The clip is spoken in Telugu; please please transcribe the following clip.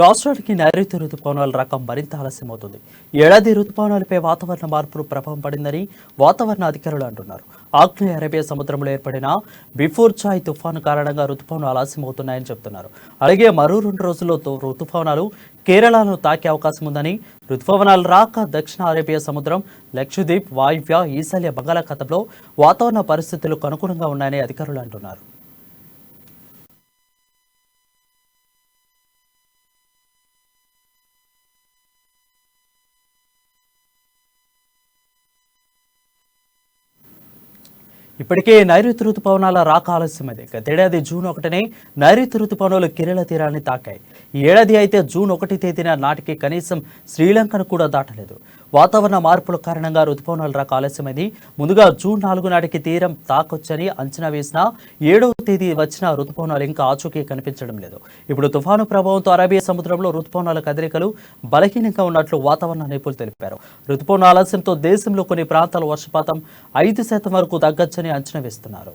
రాష్ట్రానికి నైరుతి రుతుపవనాల రకం మరింత ఆలస్యమవుతుంది. ఏడాది రుతుపవనాలపై వాతావరణ మార్పులు ప్రభావం పడిందని వాతావరణ అధికారులు అంటున్నారు. ఆగ్నేయ అరేబియా సముద్రంలో ఏర్పడిన బిఫోర్ చాయ్ తుఫాను కారణంగా రుతుపవనాలు ఆలస్యమవుతున్నాయని చెబుతున్నారు. అలాగే మరో 2 రోజుల్లో రుతుపవనాలు కేరళను తాకే అవకాశం ఉందని, రుతుపవనాలు రాక దక్షిణ అరేబియా సముద్రం, లక్షద్వీప్, వాయువ్య, ఈశాన్య బంగాళాఖాతంలో వాతావరణ పరిస్థితులకు అనుకూలంగా ఉన్నాయని అధికారులు అంటున్నారు. ఇప్పటికే నైరుతి రుతుపవనాల రాక ఆలస్యమైంది. గతేడాది జూన్ 1నే నైరుతి రుతుపవనాలు కేరళ తీరాన్ని తాకాయి. ఈ ఏడాది అయితే జూన్ 1 తేదీన నాటికి కనీసం శ్రీలంకను కూడా దాటలేదు. వాతావరణ మార్పుల కారణంగా రుతుపవనాల రాక ఆలస్యమైంది. ముందుగా జూన్ 4 నాటికి తీరం తాకొచ్చని అంచనా వేసిన 7వ తేదీ వచ్చిన రుతుపవనాలు ఇంకా ఆచూకీ కనిపించడం లేదు. ఇప్పుడు తుఫాను ప్రభావంతో అరేబియా సముద్రంలో రుతుపవనాల కదలికలు బలహీనంగా ఉన్నట్లు వాతావరణ నిపుణులు తెలిపారు. రుతుపవన ఆలస్యంతో దేశంలో కొన్ని ప్రాంతాల వర్షపాతం 5% వరకు తగ్గొచ్చని అంచనా వేస్తున్నారు.